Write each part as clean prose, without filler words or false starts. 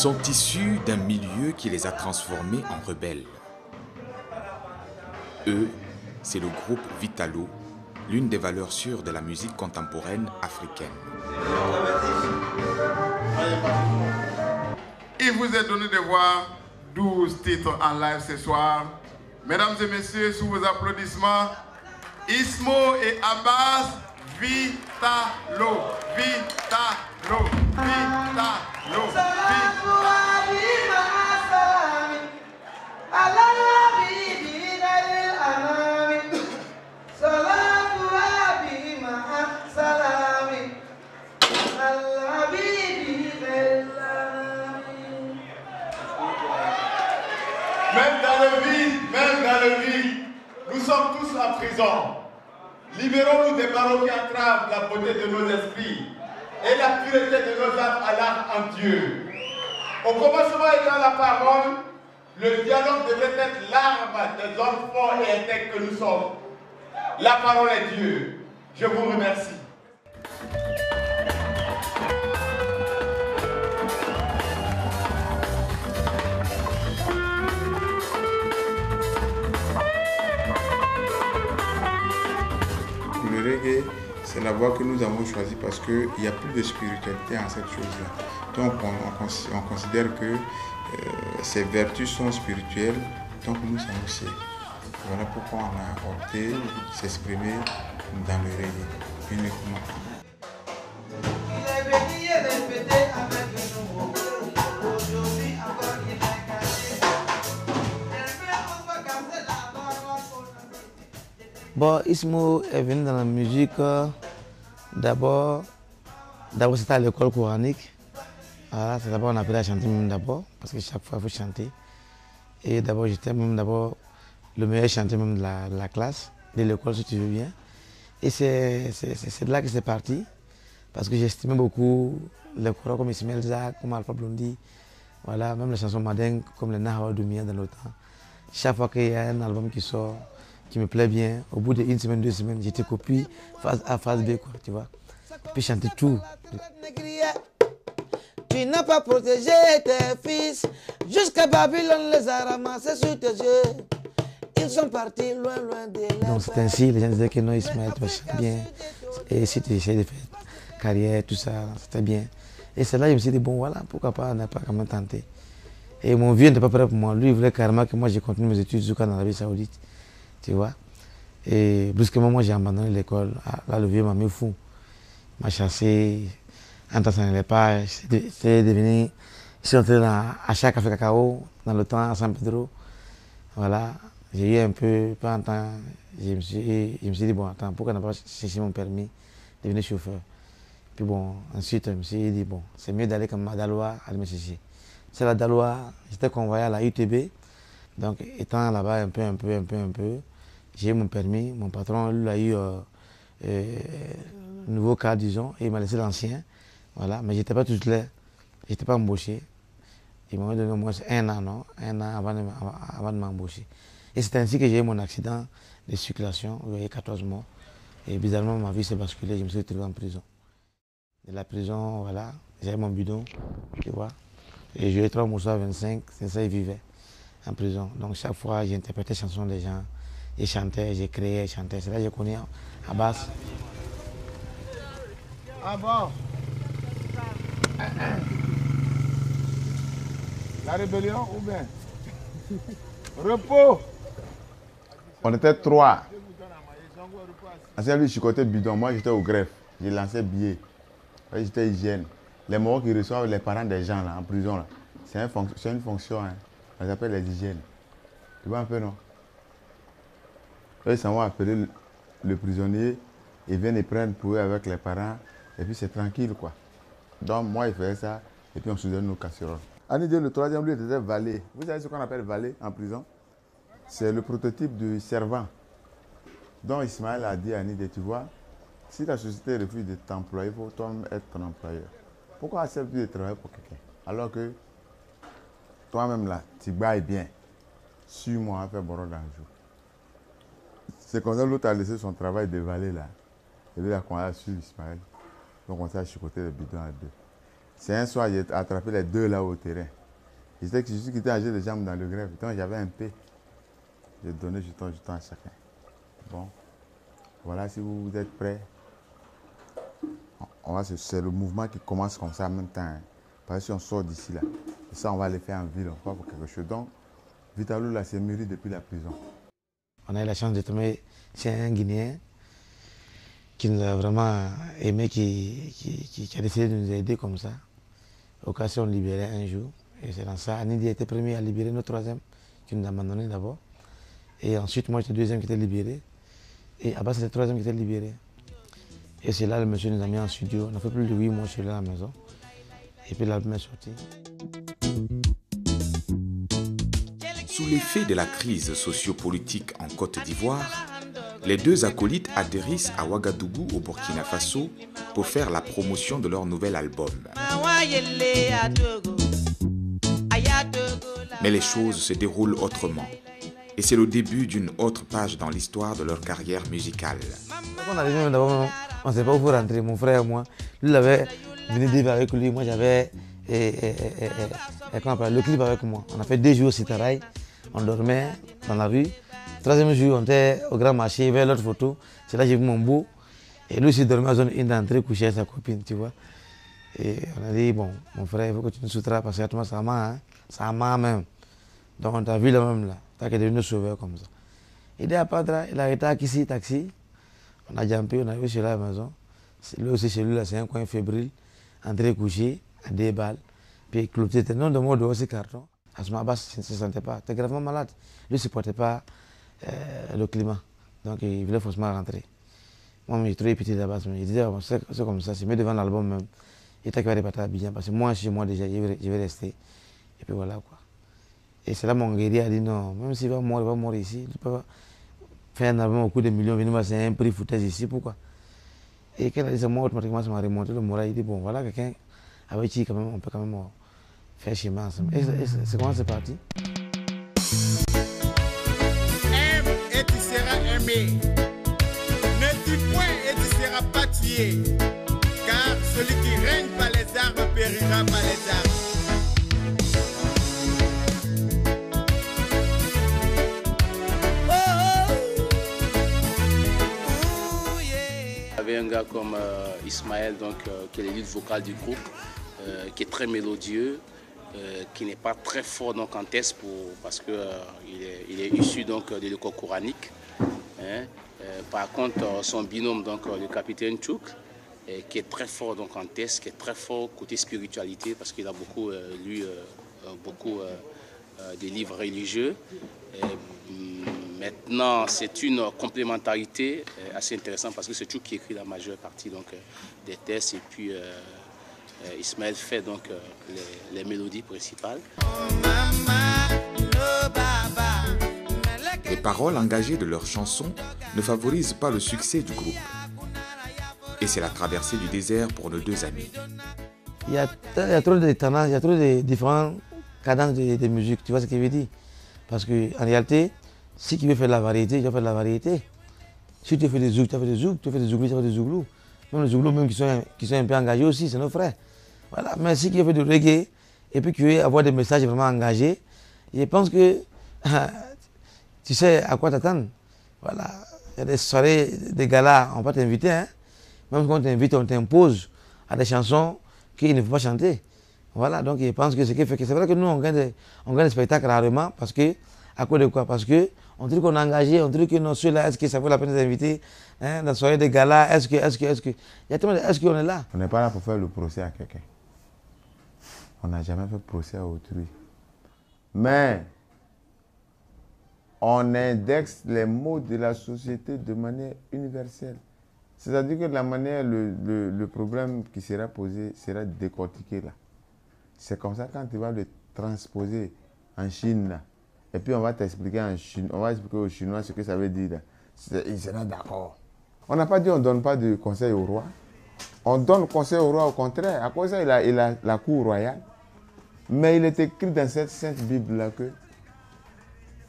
sont issus d'un milieu qui les a transformés en rebelles. Eux, c'est le groupe Vitalo, l'une des valeurs sûres de la musique contemporaine africaine. Il vous est donné de voir 12 titres en live ce soir. Mesdames et messieurs, sous vos applaudissements, Ismo et Abbas, Vitalo, Vitalo, Vitalo, Vitalo. Même dans le vide, nous sommes tous en prison. Libérons-nous des barreaux qui entravent la beauté de nos esprits et la pureté de nos âmes à l'art en Dieu. Au commencement étant la parole, le dialogue devrait être l'arme des hommes forts et intègres que nous sommes. La parole est Dieu. Je vous remercie. Le reggae, c'est la voie que nous avons choisie parce qu'il n'y a plus de spiritualité en cette chose-là. Donc on considère que ces vertus sont spirituelles, donc nous sommes aussi. Voilà pourquoi on a opté de s'exprimer dans le reggae uniquement. Bon, Ismo est venu dans la musique d'abord c'était à l'école coranique. Voilà, c'est d'abord on appelait à chanter même d'abord, parce que chaque fois il faut chanter. Et d'abord j'étais même d'abord le meilleur chanteur même de la classe, de l'école si tu veux bien. Et c'est de là que c'est parti, parce que j'estimais beaucoup les choraux comme Ismaël Zak, comme Alpha Blondy, voilà, même les chansons madingues comme les Nahawa Doumia dans le temps. Chaque fois qu'il y a un album qui sort, qui me plaît bien, au bout d'une semaine, 2 semaines, j'étais copie phase A, phase B, quoi, tu vois. Puis chanter tout. Tu n'as pas protégé tes fils, jusqu'à Babylone les a ramassés sur tes yeux. Ils sont partis loin, loin de là. Donc c'est ainsi, les gens disaient que non, Ismaël, tu vas chanter bien. Et si tu essaies de faire carrière, tout ça, c'était bien. Et c'est là que je me suis dit, bon voilà, pourquoi pas, on n'a pas quand même tenté. Et mon vieux n'était pas prêt pour moi. Lui, il voulait carrément que moi je continue mes études jusqu'en Arabie Saoudite. Tu vois. Et brusquement, moi j'ai abandonné l'école. Là, le vieux m'a mis fou. Il m'a chassé. En temps, ça n'allait pas. C'est devenu. Je suis entré à Chac Café Cacao, dans le temps, à San Pedro. Voilà. J'ai eu un peu en temps. Je me suis dit, bon, attends, pourquoi ne pas chercher mon permis, devenir chauffeur. Puis bon, ensuite, je me suis dit, bon, c'est mieux d'aller comme à Daloa, aller me chercher. C'est la Daloa, j'étais convoyé à la UTB. Donc, étant là-bas un peu, j'ai eu mon permis. Mon patron, lui, a eu un nouveau cas, disons, et il m'a laissé l'ancien. Voilà, mais je n'étais pas tout là, je n'étais pas embauché. Il m'a donné au moins 1 an, non? 1 an avant de m'embaucher. Et c'est ainsi que j'ai eu mon accident de circulation, vous voyez, 14 morts. Et bizarrement, ma vie s'est basculée, je me suis retrouvé en prison. De la prison, voilà, j'avais mon bidon, tu vois. Et j'ai eu 3 morceaux à 25, c'est ça, ils vivaient en prison. Donc chaque fois, j'interprétais les chansons des gens. Je chantais, j'ai créé, je chantais. C'est là que je connais Abbas. Ah bon? La rébellion ou bien? Repos! On était 3. Ancien lui, je chicotais bidon. Moi, j'étais au greffe. J'ai lancé billet. J'étais hygiène. Les morts qui reçoivent les parents des gens là, en prison, là, c'est une fonction. Hein. On les appelle les hygiènes. Tu vois un peu, non? Ils s'en vont appeler le prisonnier. Ils viennent et prennent pour eux avec les parents. Et puis c'est tranquille, quoi. Donc moi, il faisait ça. Et puis on soudait nos casseroles. Anidé, le troisième, lui, était valet. Vous savez ce qu'on appelle valet en prison? C'est le prototype du servant. Donc Ismaël a dit à Anidé, tu vois, si la société refuse de t'employer, il faut toi-même être ton employeur. Pourquoi acceptes-tu de travailler pour quelqu'un? Alors que toi-même là, tu bailles bien. Suis-moi à faire bordeaux d'un jour. C'est comme ça que l'autre a laissé son travail de valet là. Et lui, il a commencé à suivre Ismaël. Donc on s'est chicoté le bidon à 2. C'est un soir, j'ai attrapé les deux là au terrain. Je sais que je suis quitté à des jambes dans le grève. Donc j'avais un P. J'ai donné du temps à chacun. Bon, voilà, si vous êtes prêts, c'est le mouvement qui commence comme ça en même temps. Hein. Parce que si on sort d'ici là, et ça on va le faire en ville, on va pour quelque chose. Donc, Vitalou là, c'est mûri depuis la prison. On a eu la chance de tomber chez un Guinéen qui nous a vraiment aimé, qui a décidé de nous aider comme ça. Occasion de libérer un jour. Et c'est dans ça, Anidi a été premier à libérer notre troisième, qui nous a abandonné d'abord. Et ensuite, moi, j'étais le deuxième qui était libéré. Et Abbas, c'était le troisième qui était libéré. Et c'est là, le monsieur nous a mis en studio. On a fait plus de 8 mois chez lui à la maison. Et puis l'album est sorti. Sous l'effet de la crise sociopolitique en Côte d'Ivoire, les deux acolytes atterrissent à Ouagadougou au Burkina Faso pour faire la promotion de leur nouvel album. Mais les choses se déroulent autrement. Et c'est le début d'une autre page dans l'histoire de leur carrière musicale. Quand on arrive d'abord, on ne sait pas où rentrer, mon frère et moi. Lui, il avait venu vivre avec lui, moi j'avais le clip avec moi. On a fait 2 jours au Citaraï, on dormait dans la rue. 3e jour, on était au grand marché, il y avait l'autre photo. C'est là que j'ai vu mon beau. Et lui, il dormait à la zone 1 d'entrée, couché avec sa copine, tu vois. Et on a dit, bon, mon frère, il faut que tu nous soutiennes parce que ça m'a, hein, ça m'a même. Donc on t'a vu là même là. T'as qu'à devenir sauveur comme ça. Il est à Padra, il a été ici, taxi. On a jumpé, on est arrivé chez la maison. Lui aussi, chez lui, là, c'est un coin fébrile. Entré couché, à 2 balles. Puis clôté, c'était non de moi dehors, ces cartons. À ce moment-là, il ne se sentait pas. Il était gravement malade. Lui ne supportait pas le climat. Donc il voulait forcément rentrer. Moi, j'ai trouvé pitié d'Abbas. Il disait, oh, c'est comme ça, c'est mieux devant l'album même. Il était capable de partir bien. Parce que moi, chez moi déjà, je vais rester. Et puis voilà quoi. Et c'est là mon guerrier a dit non, même s'il va mourir ici. Il peut faire un album au coût de millions, venir c'est un prix foutaise ici, pourquoi? Et quand il a dit ça, moi automatiquement ça m'a remonté le moral. Il dit bon voilà quelqu'un avec qui quand même, on peut quand même faire chemin ensemble. Et c'est comment c'est parti? Aime et tu seras aimé. Ne tue point et tu seras pas tué. Car celui qui règne par les armes périra par les armes. Un gars comme Ismaël, donc, qui est le lead vocal du groupe, qui est très mélodieux, qui n'est pas très fort donc, en test parce qu'il il est issu donc, de l'école coranique. Hein. Par contre, son binôme, donc, le capitaine Tchouk, qui est très fort donc, en test, qui est très fort côté spiritualité parce qu'il a beaucoup lu des livres religieux. Maintenant, c'est une complémentarité assez intéressante parce que c'est Tchouk qui écrit la majeure partie donc, des tests et puis Ismaël fait donc les mélodies principales. Les paroles engagées de leurs chansons ne favorisent pas le succès du groupe. Et c'est la traversée du désert pour nos 2 amis. Il y a trop de tendances, il y a trop de différentes cadences de musique, tu vois ce que je veux dire? Parce qu'en réalité, si tu veux faire de la variété, tu vas faire de la variété. Si tu fais des zouglous, tu fais des zouglous, tu fais des zouglous, tu fais des zouglous. Même les zouglous même qui sont un peu engagés aussi, c'est nos frères. Voilà. Mais si tu veux faire du reggae et puis tu veux avoir des messages vraiment engagés, je pense que tu sais à quoi t'attendre. Voilà. Il y a des soirées, des galas, on va t'inviter. Hein. Même quand on t'invite, on t'impose à des chansons qu'il ne faut pas chanter. Voilà, donc je pense que ce qui fait que c'est vrai que nous, on gagne des spectacles rarement parce que, à cause de quoi? Parce qu'on dit qu'on est engagé, on dit que non, ceux-là, est-ce que ça vaut la peine de les inviter hein, dans la soirée des galas? Est-ce que. Il y a tellement de est-ce qu'on est là? On n'est pas là pour faire le procès à quelqu'un. On n'a jamais fait procès à autrui. Mais on indexe les mots de la société de manière universelle. C'est-à-dire que la manière, le problème qui sera posé sera décortiqué là. C'est comme ça quand tu vas le transposer en Chine là. Et puis on va t'expliquer en Chine, on va expliquer aux Chinois ce que ça veut dire là. Ils seront d'accord. On n'a pas dit on ne donne pas de conseil au roi. On donne conseil au roi au contraire. À cause de ça, il a la cour royale. Mais il est écrit dans cette sainte Bible là que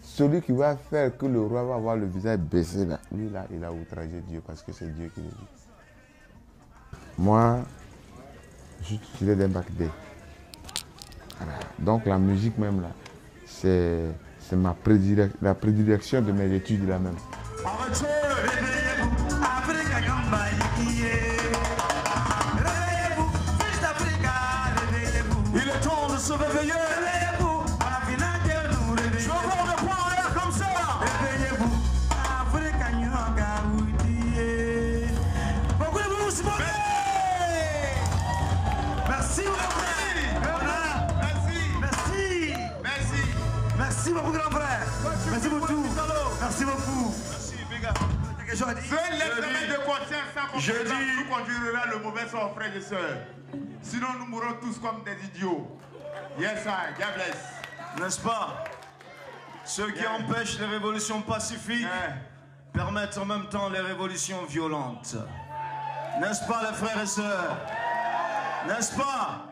celui qui va faire que le roi va avoir le visage baissé là, lui là, il a outragé Dieu parce que c'est Dieu qui le dit. Moi, Je suis titulaire d'un bac D. Voilà. Donc la musique même là, c'est la prédilection de mes études là même. Il est temps de se réveiller. Je veux voir le point là comme ça. Réveillez-vous. Merci beaucoup. Merci beaucoup grand frère. Merci beaucoup. Merci beaucoup. L'examen de conscience sans compétence nous conduira le mauvais sort, frères et sœurs. Sinon, nous mourrons tous comme des idiots. Yes, I. God bless. N'est-ce pas? Ceux qui empêchent les révolutions pacifiques permettent en même temps les révolutions violentes. N'est-ce pas, les frères et sœurs? N'est-ce pas?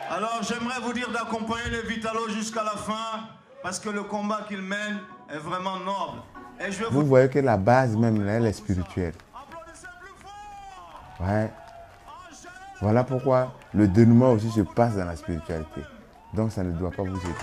Alors, j'aimerais vous dire d'accompagner les Vitalos jusqu'à la fin, parce que le combat qu'ils mènent est vraiment noble. Et je vais vous voyez que la base même, là, elle est spirituelle. Ouais. Voilà pourquoi le dénouement aussi se passe dans la spiritualité. Donc ça ne doit pas vous étonner.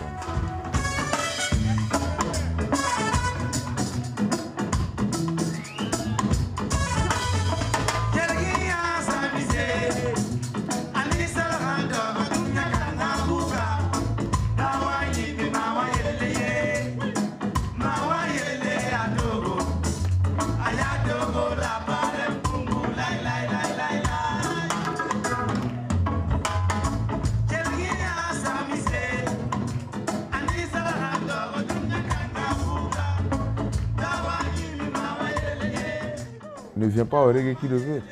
Ne vient pas au reggae qui le veut.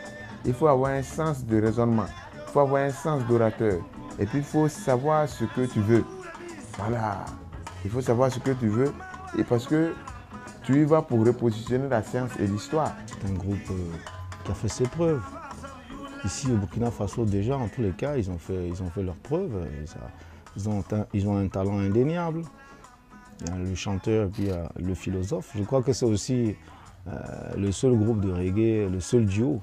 Il faut avoir un sens de raisonnement, il faut avoir un sens d'orateur. Et puis il faut savoir ce que tu veux. Voilà. Il faut savoir ce que tu veux. Et parce que tu y vas pour repositionner la science et l'histoire. C'est un groupe qui a fait ses preuves. Ici au Burkina Faso déjà, en tous les cas, ils ont fait leurs preuves. Ils ont un talent indéniable. Il y a le chanteur et puis il y a le philosophe. Je crois que c'est aussi le seul groupe de reggae, le seul duo.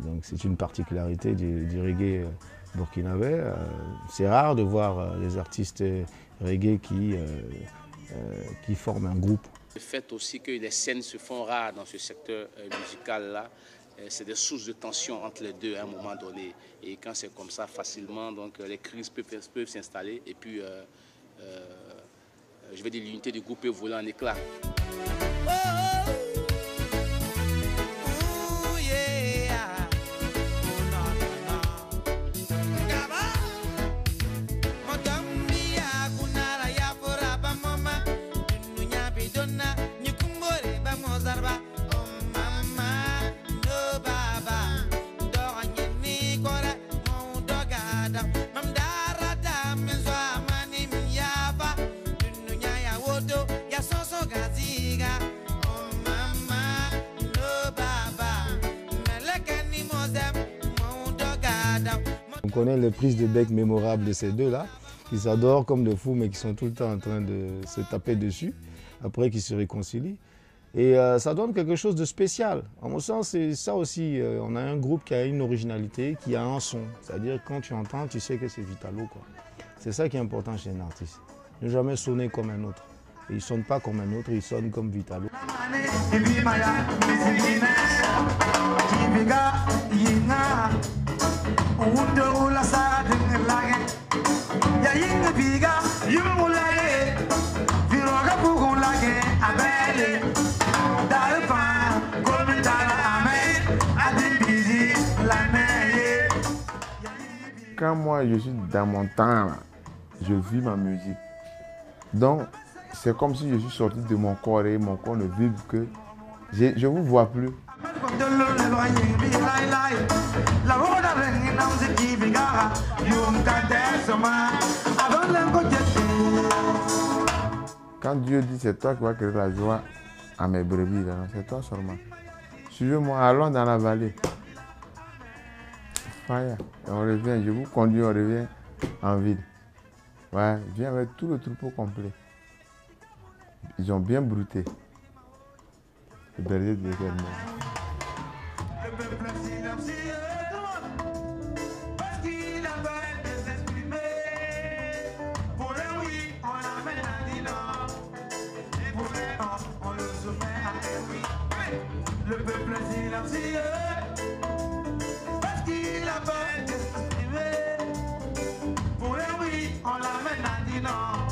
Donc c'est une particularité du reggae burkinabé. C'est rare de voir les artistes reggae qui forment un groupe. Le fait aussi que les scènes se font rares dans ce secteur musical-là, c'est des sources de tension entre les deux à un moment donné. Et quand c'est comme ça, facilement, donc les crises peuvent s'installer. Et puis, je vais dire, l'unité du groupe peut voler en éclats. On connaît les prises de bec mémorables de ces deux-là, qui s'adorent comme de fous, mais qui sont tout le temps en train de se taper dessus, après qu'ils se réconcilient. Et ça donne quelque chose de spécial. En mon sens, c'est ça aussi. On a un groupe qui a une originalité, qui a un son. C'est-à-dire quand tu entends, tu sais que c'est Vitalo, quoi. C'est ça qui est important chez un artiste. Ne jamais sonner comme un autre. Et ils ne sonnent pas comme un autre, ils sonnent comme Vitalo. Quand moi je suis dans mon temps, là, je vis ma musique. Donc c'est comme si je suis sorti de mon corps et mon corps ne vibre que. Je ne vous vois plus. Quand Dieu dit c'est toi qui vas créer la joie à mes brebis, c'est toi seulement. Suivez-moi, allons dans la vallée. Fire. Et on revient, je vous conduis, on revient en ville. Ouais, viens avec tout le troupeau complet. Ils ont bien brouté. Le berger de l'Éternel. Le peuple est silencieux parce qu'il a peur de s'exprimer. Pour un oui, on l'amène à dire non.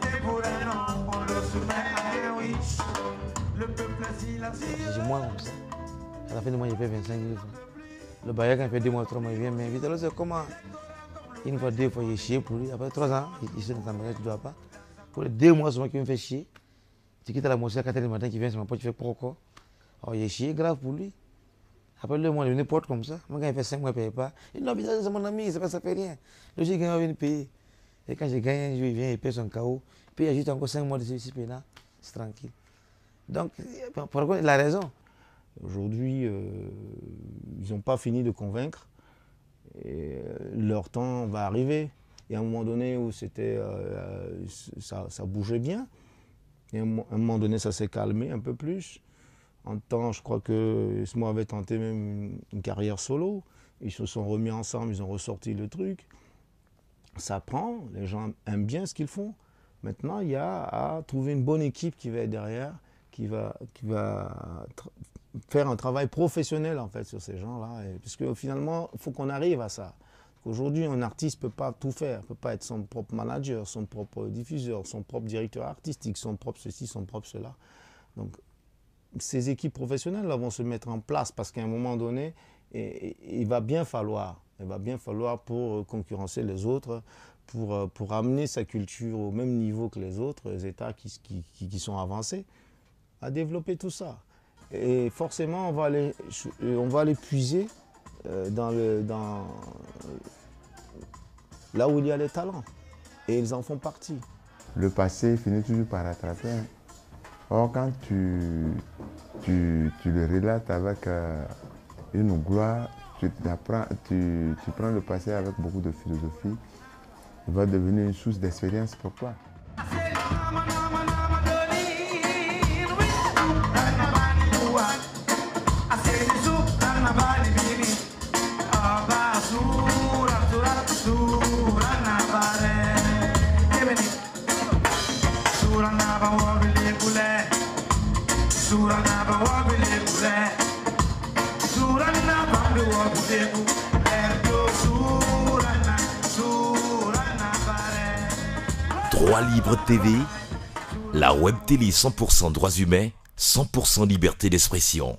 Et pour un non, on le soumet à un oui. Le peuple est silencieux. J'ai moins comme ça. À la fin du mois, il paie 25 000 francs. Le bailleur, quand il fait 2 mois, 3 mois, il vient m'inviter. Alors, c'est comment? Une fois, 2 fois, il est chié pour lui. Après 3 ans, il se dit dans ta maison, tu ne dois pas. Pour les 2 mois, c'est moi qui me fait chier. Tu quittes à la mosquée à 4h du matin, qui vient sur ma porte, tu fais pourquoi? Alors, il est chié, grave pour lui. Après 2 mois, il est venu porte comme ça. Moi, quand il fait 5 mois, il ne paye pas. Il dit non, c'est mon ami, ça fait rien. Le jour, il va venir payer. Et quand j'ai gagné un jour, il vient, il paye son KO. Puis il ajoute encore 5 mois de service pénal. C'est tranquille. Donc, pourquoi il a raison? Aujourd'hui, ils n'ont pas fini de convaincre. Et leur temps va arriver. Il y a un moment donné où c'était, ça bougeait bien. Et à un moment donné, ça s'est calmé un peu plus. En temps, je crois que Smo avait tenté même une carrière solo. Ils se sont remis ensemble, ils ont ressorti le truc. Ça prend, les gens aiment bien ce qu'ils font. Maintenant, il y a à trouver une bonne équipe qui va être derrière, qui va faire un travail professionnel en fait sur ces gens-là. Parce que finalement, il faut qu'on arrive à ça. Aujourd'hui, un artiste ne peut pas tout faire, ne peut pas être son propre manager, son propre diffuseur, son propre directeur artistique, son propre ceci, son propre cela. Donc, ces équipes professionnelles là, vont se mettre en place parce qu'à un moment donné, il va bien falloir pour concurrencer les autres, pour amener sa culture au même niveau que les autres États qui sont avancés, à développer tout ça. Et forcément, on va aller puiser là où il y a les talents. Et ils en font partie. Le passé finit toujours par rattraper. Or, quand tu le relates avec une gloire, tu prends le passé avec beaucoup de philosophie, il va devenir une source d'expérience pour toi. Droit Libre TV, la web télé 100% droits humains, 100% liberté d'expression.